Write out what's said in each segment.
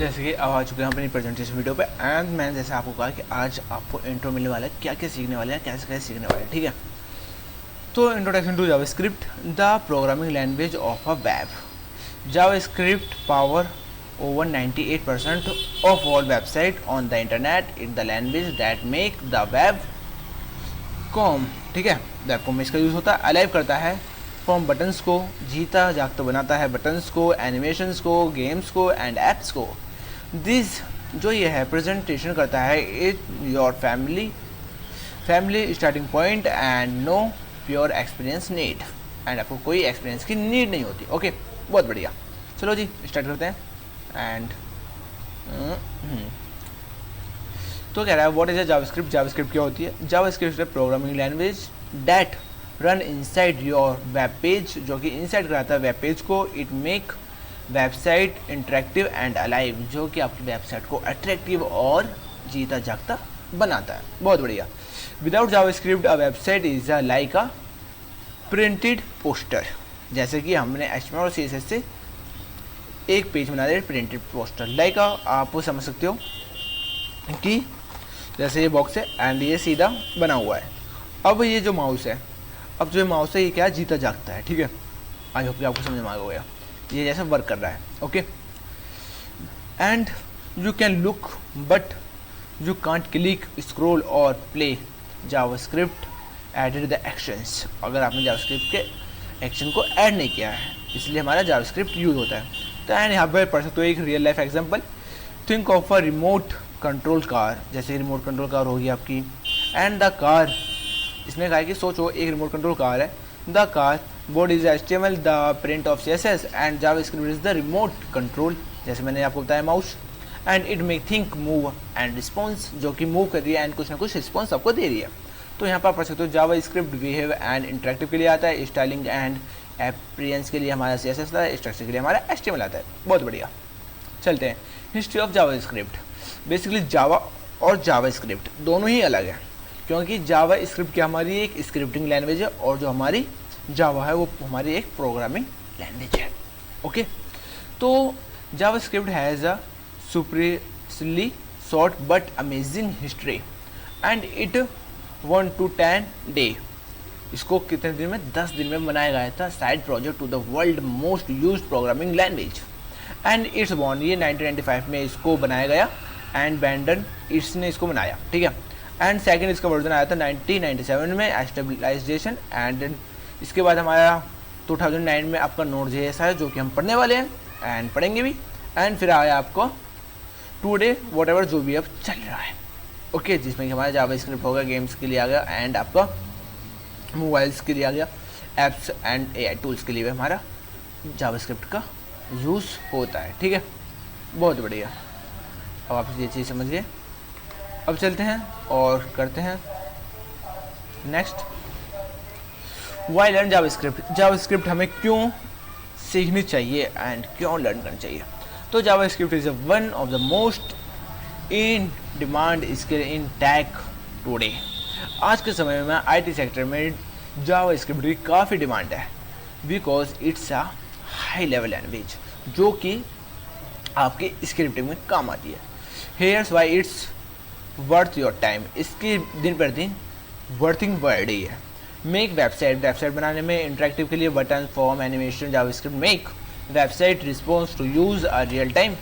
जैसे कि अब आ चुके हैं अपनी प्रेजेंटेशन वीडियो पे एंड मैंने जैसे आपको कहा कि आज आपको इंट्रो मिलने वाला है, क्या क्या सीखने वाले हैं, कैसे कैसे सीखने वाले हैं। ठीक है, तो introduction to JavaScript, the programming language of a web. JavaScript power over 98% of all website on the internet in the language that make the web com। ठीक है, वेब कॉम में इसका यूज़ होता है। अलाइव करता है फ्रॉम बटन्स को, जीता जागता बनाता है बटन्स को, एनिमेशंस को, गेम्स को एंड एप्स को। दिस जो ये है प्रेजेंटेशन करता है it your family starting point and no pure experience need, and आपको कोई एक्सपीरियंस की नीड नहीं होती। ओके, बहुत बढ़िया। चलो जी स्टार्ट करते हैं। एंड तो कह रहा है what is a JavaScript. JavaScript क्या होती है? जावास्क्रिप्ट है programming language that run inside your web page, जो कि इनसाइड कराता है वेब पेज को। It make website interactive and alive, जो कि आपकी वेबसाइट को अट्रैक्टिव और जीता जागता बनाता है। बहुत बढ़िया। Without JavaScript a website is a like a printed poster. जैसे कि हमने HTML और CSS से एक पेज बना दे प्रिंटेड पोस्टर, लाइक आप समझ सकते हो कि जैसे ये बॉक्स है एंड ये सीधा बना हुआ है। अब ये जो माउस है, अब जो ये माउस है ये क्या जीता जागता है। ठीक है, आई होप कि आपको समझ में आ गया ये जैसे वर्क कर रहा है। Okay, and you can look but you can't click, scroll और play. JavaScript added the actions. अगर आपने जावास्क्रिप्ट के एक्शन को ऐड नहीं किया है, इसलिए हमारा जावास्क्रिप्ट यूज होता है। तो एंड यहाँ पर पढ़ सकते हो एक real life example. Think of a remote control car. जैसे रिमोट कंट्रोल कार होगी आपकी, एंड द कार, इसने कहा कि सोचो एक रिमोट कंट्रोल कार है। The car board is HTML, the print of CSS and JavaScript is the remote control, जैसे मैंने आपको बताया mouse. And it make think, move and response, जो कि मूव कर रही है एंड कुछ ना कुछ रिस्पॉन्स आपको दे रही है। तो यहाँ पर पढ़ सकते हो जावास्क्रिप्ट बिहेव एंड इंटरेक्टिव के लिए आता है, स्टाइलिंग एंड एपीरियंस के लिए हमारा CSS आता है, स्ट्रक्चर के लिए हमारा HTML आता है। बहुत बढ़िया। चलते हैं history of JavaScript. Basically Java और जावास्क्रिप्ट दोनों ही अलग हैं, क्योंकि जावास्क्रिप्ट क्या हमारी एक स्क्रिप्टिंग लैंग्वेज है और जो हमारी जावा है वो हमारी एक प्रोग्रामिंग लैंग्वेज है। ओके, तो JavaScript has a superly short but amazing history and it 1 to 10 day. इसको कितने दिन में? 10 दिन में बनाया गया था। Side project to the world most used programming language and it's born. ये 1995 में इसको बनाया गया एंड बैंडन इसने इसको बनाया। ठीक है, एंड सेकंड इसका वर्जन आया था 1997 में, एस्टेबलाइजेशन। एंड इसके बाद हमारा 2009 में आपका Node.js है, जो कि हम पढ़ने वाले हैं एंड पढ़ेंगे भी। एंड फिर आया आपको टुडे व्हाटएवर, जो भी अब चल रहा है। ओके, जिसमें कि हमारा जावास्क्रिप्ट होगा, गेम्स के लिए आ गया एंड आपका मोबाइल्स के लिए आ गया, एप्स एंड AI टूल्स के लिए भी हमारा जावास्क्रिप्ट का यूज़ होता है। ठीक है, बहुत बढ़िया। अब आप ये चीज़ समझिए। अब चलते हैं और करते हैं next. Why learn JavaScript. JavaScript हमें क्यों सीखनी चाहिए एंड क्यों लर्न करनी चाहिए? तो JavaScript is one of the most in demand skill in tech today. आज के समय में IT सेक्टर में जावास्क्रिप्ट की काफ़ी डिमांड है, because it's a high level language जो कि आपके स्क्रिप्टिंग में काम आती है। Hairs why it's worth your time. इसकी दिन पर दिन वर्थिंग बढ़ रही है। मेक वेबसाइट बनाने में इंटरेक्टिव के लिए button, form, animation. JavaScript make website response to use a real time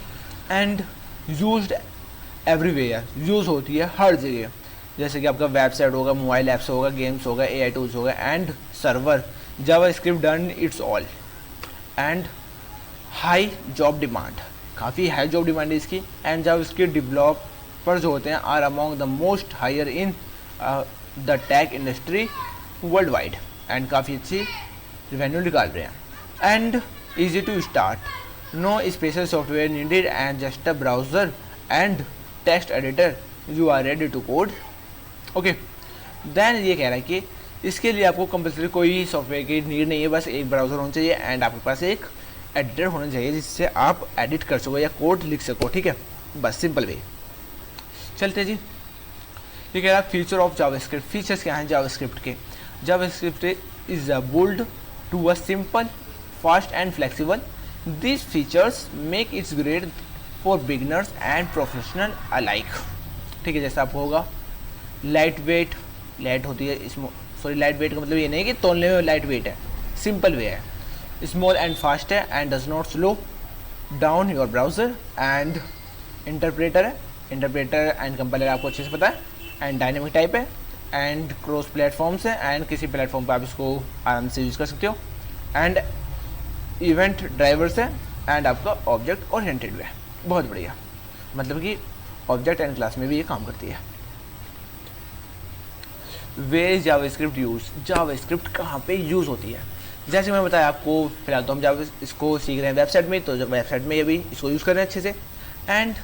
and used everywhere. Use होती है हर जगह, जैसे कि आपका वेबसाइट होगा, मोबाइल ऐप्स होगा, गेम्स होगा, AI टूल्स होगा and server. JavaScript done it's all and high job demand, काफ़ी हाई जॉब डिमांड है इसकी। एंड जावास्क्रिप्ट डेवलपर जो होते हैं are among the most hire in the tech industry world wide, and काफ़ी अच्छी रेवेन्यू निकाल रहे हैं। And easy to start, no special software needed and just a browser and text editor, you are ready to code. Okay, then ये कह रहा है कि इसके लिए आपको कंपल्सरी कोई सॉफ्टवेयर की नीड नहीं है, बस एक ब्राउज़र होना चाहिए एंड आपके पास एक एडिटर होना चाहिए जिससे आप एडिट कर सको या कोड लिख सको। ठीक है, बस सिंपल वे। चलते जी, ये कह रहा है फीचर ऑफ जावास्क्रिप्ट। फीचर्स क्या हैं जावास्क्रिप्ट के? JavaScript is a built to a simple, fast and flexible. These features make it great for beginners and professional alike. ठीक है, जैसा आपको होगा लाइट वेट, लाइट होती है लाइट वेट का मतलब ये नहीं कि तोलने में लाइट वेट है, सिंपल वे है। स्मॉल एंड फास्ट है and does not slow down your browser and interpreter है, इंटरप्रेटर एंड कंपाइलर आपको अच्छे से पता है, एंड डायनेमिक टाइप है एंड क्रॉस प्लेटफॉर्म्स है एंड किसी प्लेटफॉर्म पर आप इसको आराम से यूज़ कर सकते हो, एंड इवेंट ड्राइवर्स है एंड आपका ऑब्जेक्ट ओरिएंटेड है। बहुत बढ़िया, मतलब कि ऑब्जेक्ट एंड क्लास में भी ये काम करती है। वे जावास्क्रिप्ट यूज़, जावास्क्रिप्ट कहाँ पे यूज़ होती है? जैसे मैं बताया आपको, फिलहाल तो हम जावा इसको सीख रहे हैं वेबसाइट में, तो जब वेबसाइट में ये भी इसको यूज़ कर रहे हैं अच्छे से, एंड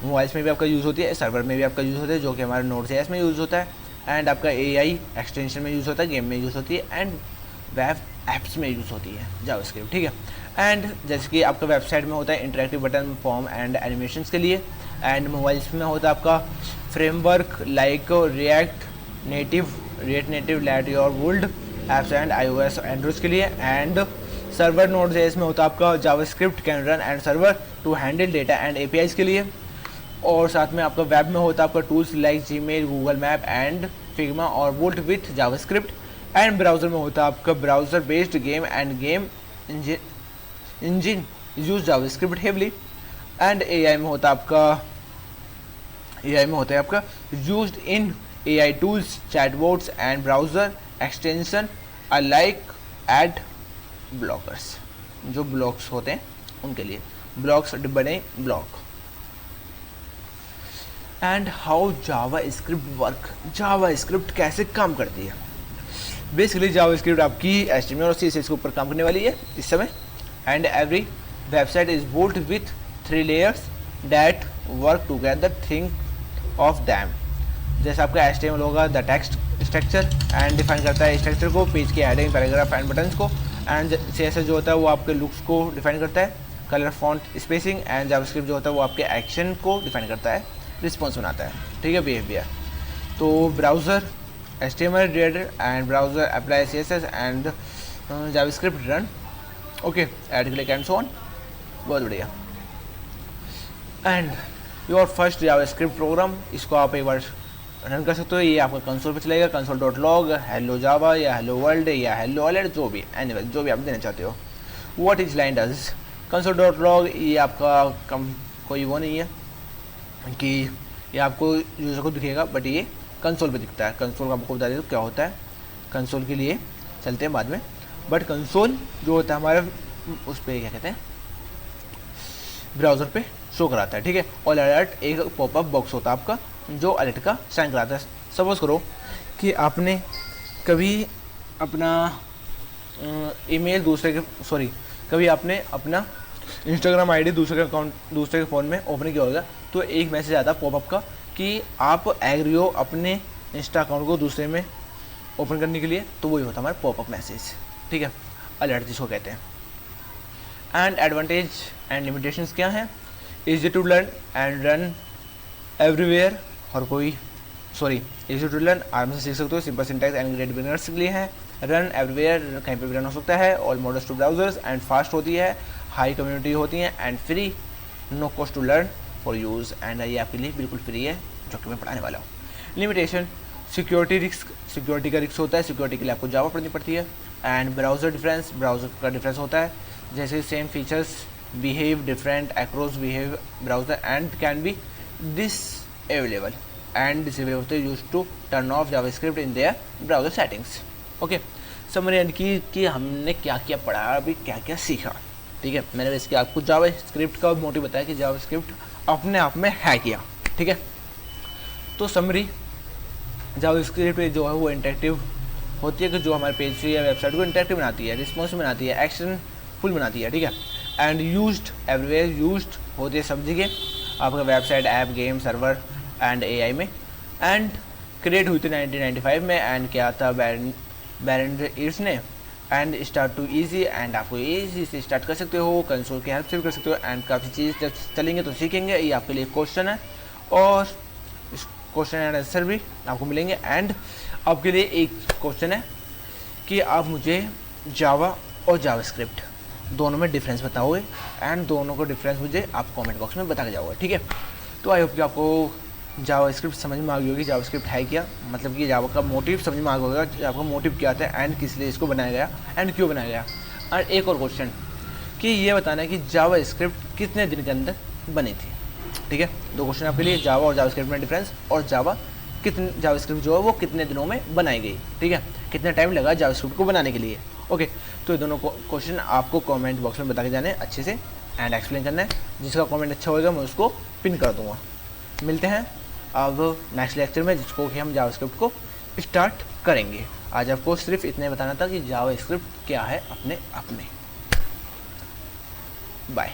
मोबाइल्स में भी आपका यूज़ होती है, सर्वर में भी आपका यूज़ होता है जो कि हमारे Node.js में यूज़ होता है, एंड आपका AI एक्सटेंशन में यूज़ होता है, गेम में यूज़ होती है, एंड वेब एप्स में यूज़ होती है जावास्क्रिप्ट। ठीक है, एंड जैसे कि आपका वेबसाइट में होता है interactive button, form and animations के लिए, एंड मोबाइल्स में होता है आपका framework like React Native light your world apps and iOS Android के लिए, एंड सर्वर Node.js में होता है आपका JavaScript can run and server to handle data and APIs के लिए, और साथ में आपका वेब में होता है आपका tools like Gmail, Google map and Figma और volt with JavaScript, and browser में होता है आपका browser based game and game engine use JavaScript heavily, and AI में होता है आपका used in AI tools, chatbots and browser extension alike ad blockers, जो ब्लॉक्स होते हैं उनके लिए, ब्लॉक्स बने block. And how JavaScript work, JavaScript कैसे काम करती है? बेसिकली जावास्क्रिप्ट आपकी HTML और CSS के ऊपर काम करने वाली है इस समय, and every website is built with 3 layers that work together, think of them. जैसे आपका HTML होगा the text structure and define करता है स्ट्रक्चर को, पेज की हेडिंग, पैराग्राफ एंड बटन्स को, एंड CSS जो होता है वो आपके लुक्स को डिफाइन करता है, colour, font, spacing, and JavaScript जो होता है वो आपके एक्शन को डिफाइन करता है, रिस्पॉन्स बनाता है। ठीक है, बिहेवियर। तो browser HTML reader and browser apply CSS and JavaScript run, okay, add click and so on. बहुत बढ़िया। And your first JavaScript program, इसको आप एक बार रन कर सकते हो, ये आपका कंसोल पे चलेगा, console.log, हेलो जावा या हेलो वर्ल्ड या हेलो ऑलरेडी, जो भी एनीवे जो भी आप देना चाहते हो। What is line does, console.log ये आपका कोई वो नहीं है कि ये आपको यूज़र को दिखेगा, बट ये कंसोल पे दिखता है। कंसोल का आपको बता दें तो क्या होता है, कंसोल के लिए चलते हैं बाद में, बट कंसोल जो होता है हमारे उस पर क्या कहते हैं, ब्राउज़र पे शो कराता है। ठीक है, और अलर्ट एक पॉपअप बॉक्स होता है आपका जो अलर्ट का साइन कराता है। सपोज करो कि आपने कभी अपना ईमेल कभी आपने अपना इंस्टाग्राम आईडी दूसरे के फ़ोन में ओपन किया होगा, तो एक मैसेज आता है पॉपअप का कि आप एग्री हो अपने इंस्टा अकाउंट को दूसरे में ओपन करने के लिए, तो वही होता है हमारा पॉपअप मैसेज। ठीक है, अलर्ट जिसको कहते हैं। एंड एडवांटेज एंड लिमिटेशंस क्या हैं? Easy to learn and run everywhere, easy to learn, आराम से सीख सकते हो, simple syntax and great beginners के लिए है। रन एवरीवेयर, कहीं पे भी रन हो सकता है, all models to browsers and fast होती है, हाई कम्युनिटी होती है, and free, no cost to learn for use, and ये आपके लिए बिल्कुल फ्री है जो कि मैं पढ़ाने वाला हूँ। लिमिटेशन, सिक्योरिटी का रिस्क होता है, सिक्योरिटी के लिए आपको जावा पढ़नी पड़ती है। एंड ब्राउज़र का डिफरेंस होता है, जैसे same features behave different across behave browser and can be disavailable and disable होते use to turn off JavaScript in their browser settings. Okay, summary and की कि हमने क्या क्या पढ़ा, अभी क्या क्या सीखा। ठीक है, मैंने वैसे आपको जावास्क्रिप्ट का मोटिव बताया कि जावास्क्रिप्ट अपने आप में है क्या। ठीक है, तो समरी, जावास्क्रिप्ट जो है वो इंटरेक्टिव होती है कि जो हमारे पेज या वेबसाइट को इंटरेक्टिव बनाती है, रिस्पॉन्सिव बनाती है, एक्शनफुल बनाती है। ठीक है, एंड यूज्ड एवरीवेयर, यूज्ड होती है सब जगह, आपका website, app, game, server and AI में। एंड क्रिएट हुई थी 1995 में, एंड क्या था बैरेंडर्स ने, and start to easy, and आपको ईजी से स्टार्ट कर सकते हो, कंसोल की हेल्प से भी कर सकते हो, एंड काफ़ी चीज़ जब चलेंगे तो सीखेंगे। ये आपके लिए क्वेश्चन है और इस क्वेश्चन एंड आंसर भी आपको मिलेंगे। एंड आपके लिए एक क्वेश्चन है कि आप मुझे जावा और जावास्क्रिप्ट दोनों में डिफरेंस बताओगे एंड दोनों को डिफरेंस मुझे आप कमेंट बॉक्स में बता के जाओगे, ठीक है। तो आई होप कि आपको जावास्क्रिप्ट समझ में आ गई होगी, जावास्क्रिप्ट है क्या, मतलब कि जावा का मोटिव समझ में आ गया होगा, जावा का मोटिव क्या था एंड किस लिए इसको बनाया गया एंड क्यों बनाया गया। और एक और क्वेश्चन कि ये बताना है कि जावास्क्रिप्ट कितने दिन के अंदर बनी थी, ठीक है। दो क्वेश्चन आपके लिए, जावा और जावास्क्रिप्ट में डिफरेंस, और जावास्क्रिप्ट जो है वो कितने दिनों में बनाई गई, ठीक है, कितना टाइम लगा जावास्क्रिप्ट को बनाने के लिए। ओके, तो ये दोनों क्वेश्चन आपको कमेंट बॉक्स में बता के जाने अच्छे से एंड एक्सप्लेन करना है। जिसका कमेंट अच्छा होगा मैं उसको पिन कर दूंगा। मिलते हैं अब नेक्स्ट लेक्चर में, जिसको कि हम जावास्क्रिप्ट को स्टार्ट करेंगे। आज आपको सिर्फ इतने बताना था कि जावास्क्रिप्ट क्या है अपने आप में। बाय।